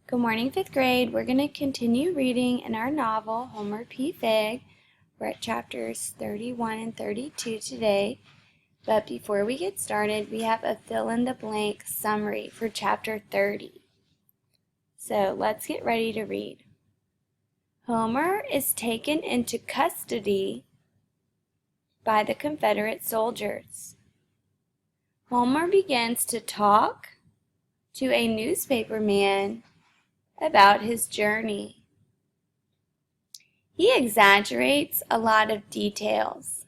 Good morning, 5th grade. We're going to continue reading in our novel, Homer P. Fig. We're at chapters 31 and 32 today. But before we get started, we have a fill-in-the-blank summary for chapter 30. So let's get ready to read. Homer is taken into custody by the Confederate soldiers. Homer begins to talk to a newspaperman about his journey. He exaggerates a lot of details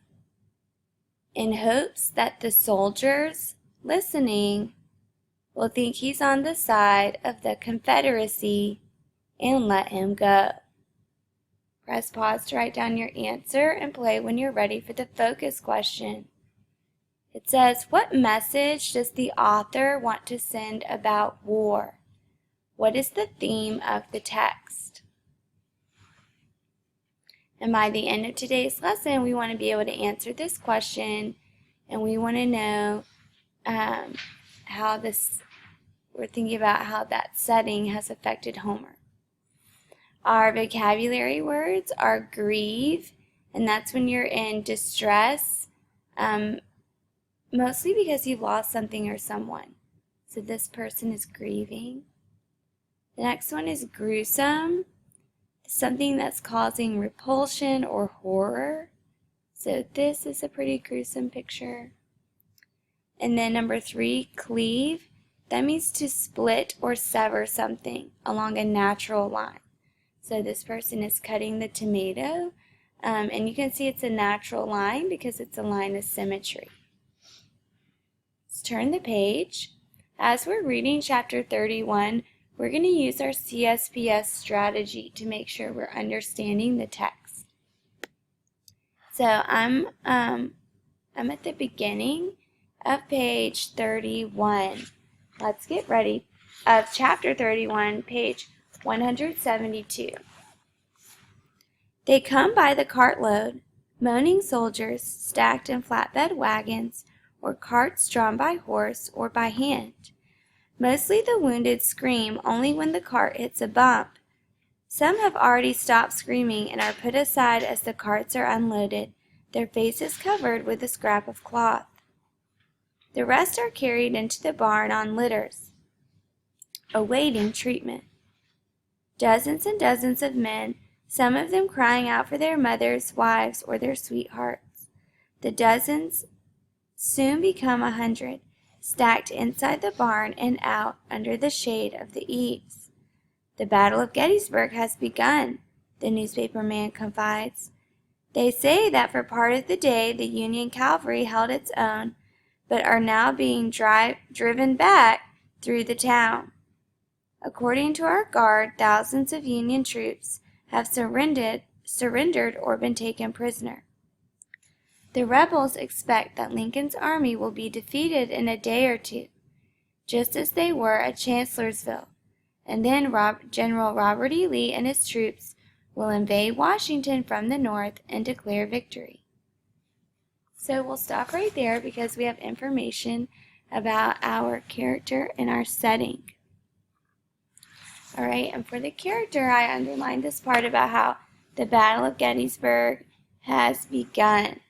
in hopes that the soldiers listening will think he's on the side of the Confederacy and let him go. Press pause to write down your answer and play when you're ready for the focus question. It says, what message does the author want to send about war? What is the theme of the text? And by the end of today's lesson, we want to be able to answer this question, and we want to know we're thinking about how that setting has affected Homer. Our vocabulary words are grieve, and that's when you're in distress, mostly because you've lost something or someone. So this person is grieving. The next one is gruesome, something that's causing repulsion or horror. So this is a pretty gruesome picture. And then number 3, cleave. That means to split or sever something along a natural line. So this person is cutting the tomato, and you can see it's a natural line because it's a line of symmetry. Let's turn the page. As we're reading chapter 31, we're going to use our CSPS strategy to make sure we're understanding the text. So I'm at the beginning of page 31. Let's get ready. Of chapter 31, page 172. They come by the cartload, moaning soldiers stacked in flatbed wagons or carts drawn by horse or by hand. Mostly the wounded scream only when the cart hits a bump. Some have already stopped screaming and are put aside as the carts are unloaded, their faces covered with a scrap of cloth. The rest are carried into the barn on litters, awaiting treatment. Dozens and dozens of men, some of them crying out for their mothers, wives, or their sweethearts. The dozens soon become 100. Stacked inside the barn and out under the shade of the eaves. The Battle of Gettysburg has begun, the newspaperman confides. They say that for part of the day the Union cavalry held its own, but are now being driven back through the town. According to our guard, thousands of Union troops have surrendered or been taken prisoner. The rebels expect that Lincoln's army will be defeated in a day or two, just as they were at Chancellorsville, and then General Robert E. Lee and his troops will invade Washington from the north and declare victory. So we'll stop right there because we have information about our character and our setting. All right, and for the character, I underlined this part about how the Battle of Gettysburg has begun.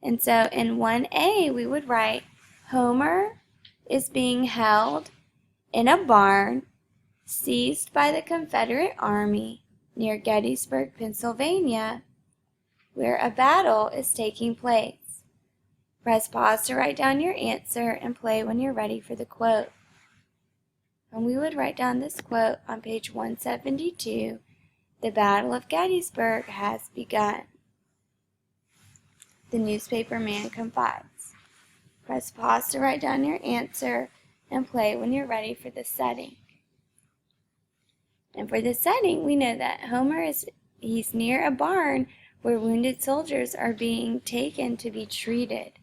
And so in 1A, we would write, Homer is being held in a barn seized by the Confederate Army near Gettysburg, Pennsylvania, where a battle is taking place. Press pause to write down your answer and play when you're ready for the quote. And we would write down this quote on page 172, the Battle of Gettysburg has begun. The newspaperman confides. Press pause to write down your answer and play when you're ready for the setting. And for the setting, we know that he's near a barn where wounded soldiers are being taken to be treated.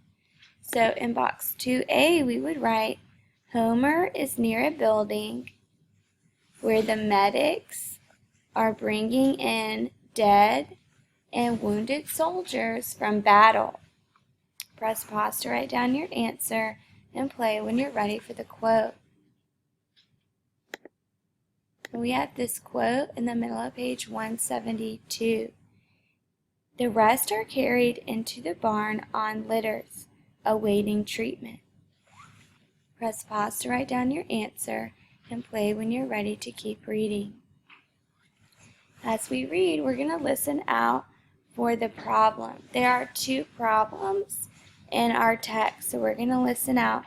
So in box 2A, we would write, Homer is near a building where the medics are bringing in dead and wounded soldiers from battle. Press pause to write down your answer and play when you're ready for the quote. And we have this quote in the middle of page 172. The rest are carried into the barn on litters, awaiting treatment. Press pause to write down your answer and play when you're ready to keep reading. As we read, we're going to listen out for the problem. There are two problems in our text, so we're going to listen out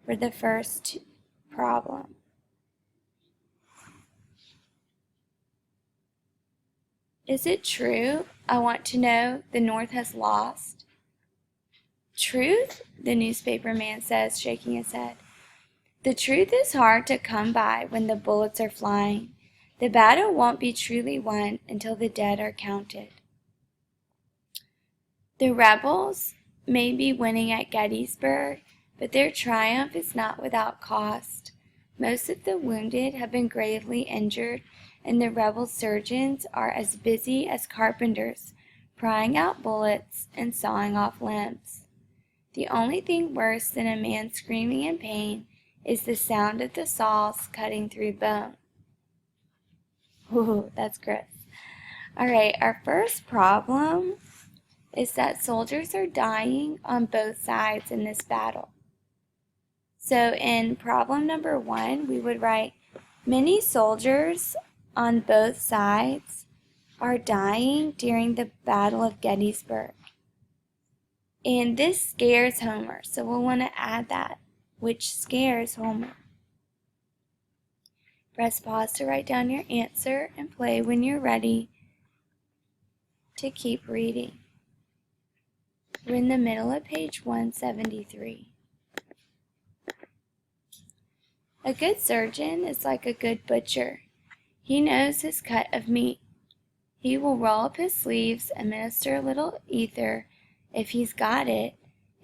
for the first problem. Is it true? I want to know the North has lost. Truth? The newspaper man says, shaking his head. The truth is hard to come by when the bullets are flying. The battle won't be truly won until the dead are counted. The rebels may be winning at Gettysburg, but their triumph is not without cost. Most of the wounded have been gravely injured, and the rebel surgeons are as busy as carpenters, prying out bullets and sawing off limbs. The only thing worse than a man screaming in pain is the sound of the saws cutting through bone. Ooh, that's gross. All right, our first problem is that soldiers are dying on both sides in this battle. So in problem number 1, we would write, many soldiers on both sides are dying during the Battle of Gettysburg. And this scares Homer, so we'll want to add that, which scares Homer. Press pause to write down your answer and play when you're ready to keep reading. We're in the middle of page 173. A good surgeon is like a good butcher. He knows his cut of meat. He will roll up his sleeves, administer a little ether, if he's got it,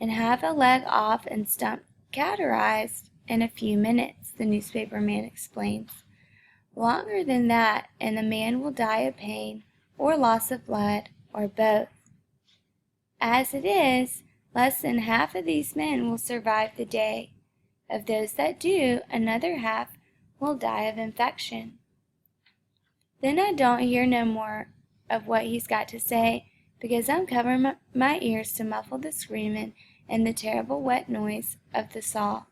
and have a leg off and stump cauterized in a few minutes, the newspaper man explains. Longer than that, and the man will die of pain, or loss of blood, or both. As it is, less than half of these men will survive the day. Of those that do, another half will die of infection. Then I don't hear no more of what he's got to say, because I'm covering my ears to muffle the screaming and the terrible wet noise of the saw.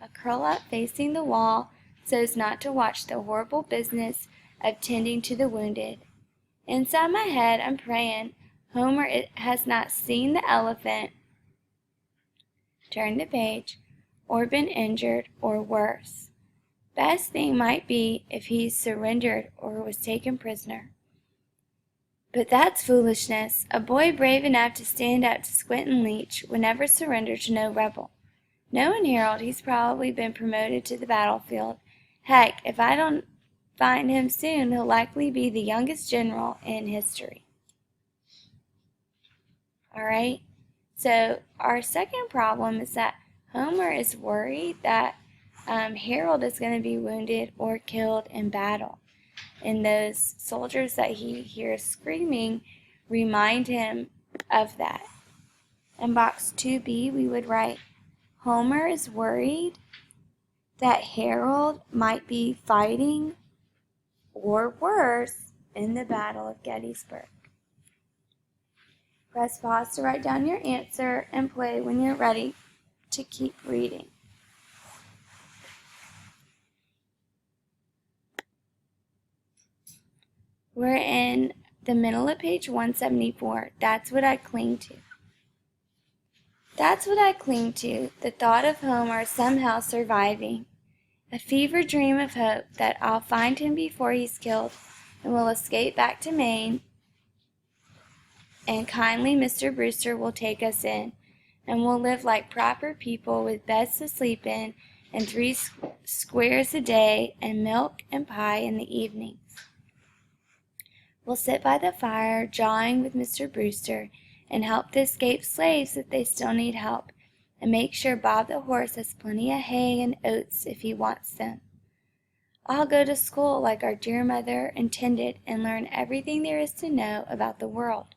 I curl up facing the wall so as not to watch the horrible business of tending to the wounded. Inside my head, I'm praying Homer has not seen the elephant, turned the page, or been injured, or worse. Best thing might be if he surrendered or was taken prisoner. But that's foolishness. A boy brave enough to stand up to Squintin Leach would never surrender to no rebel. Knowing Harold, he's probably been promoted to the battlefield. Heck, if I don't find him soon, he'll likely be the youngest general in history. Alright, so our second problem is that Homer is worried that Harold is going to be wounded or killed in battle. And those soldiers that he hears screaming remind him of that. In box 2B, we would write, Homer is worried that Harold might be fighting, or worse, in the Battle of Gettysburg. Press pause to write down your answer and play when you're ready to keep reading. We're in the middle of page 174. That's what I cling to. That's what I cling to, the thought of Homer somehow surviving. A fever dream of hope that I'll find him before he's killed and will escape back to Maine, and kindly Mr. Brewster will take us in, and we'll live like proper people with beds to sleep in and 3 squares a day and milk and pie in the evenings. We'll sit by the fire, jawing with Mr. Brewster, and help the escaped slaves if they still need help, and make sure Bob the horse has plenty of hay and oats if he wants them. I'll go to school like our dear mother intended and learn everything there is to know about the world.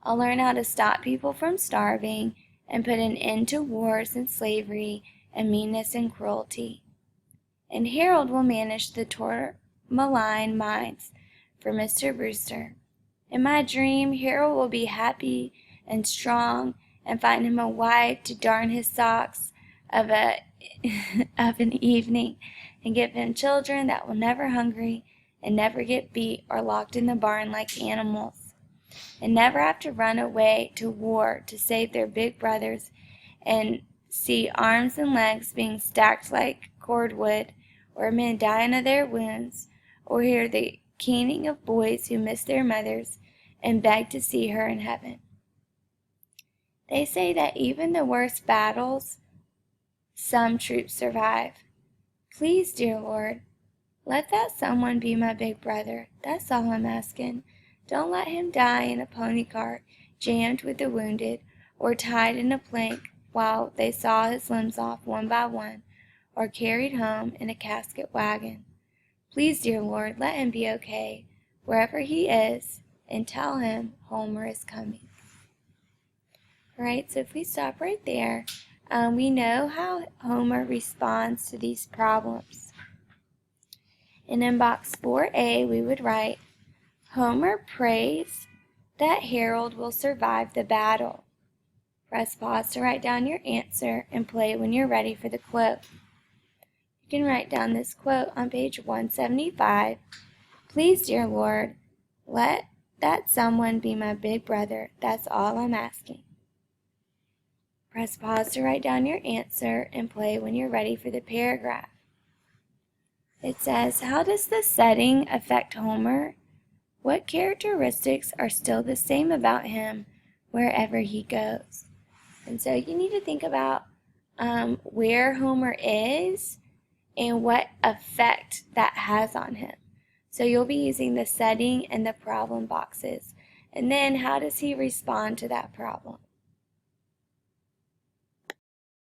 I'll learn how to stop people from starving and put an end to wars and slavery and meanness and cruelty. and Harold will manage the tourmaline mines for Mr. Brewster. In my dream, Harold will be happy and strong and find him a wife to darn his socks of an evening and give him children that will never hungry and never get beat or locked in the barn like animals, and never have to run away to war to save their big brothers and see arms and legs being stacked like cordwood, or men dying of their wounds, or hear the keening of boys who miss their mothers and beg to see her in heaven. They say that even the worst battles, some troops survive. Please, dear Lord, let that someone be my big brother. That's all I'm asking. Don't let him die in a pony cart, jammed with the wounded, or tied in a plank while they saw his limbs off one by one, or carried home in a casket wagon. Please, dear Lord, let him be okay, wherever he is, and tell him Homer is coming. Alright, so if we stop right there, we know how Homer responds to these problems. And in box 4A, we would write, Homer prays that Harold will survive the battle. Press pause to write down your answer and play when you're ready for the quote. You can write down this quote on page 175. Please, dear Lord, let that someone be my big brother. That's all I'm asking. Press pause to write down your answer and play when you're ready for the paragraph. It says, how does the setting affect Homer? What characteristics are still the same about him wherever he goes? And so you need to think about where Homer is and what effect that has on him. So you'll be using the setting and the problem boxes. And then how does he respond to that problem?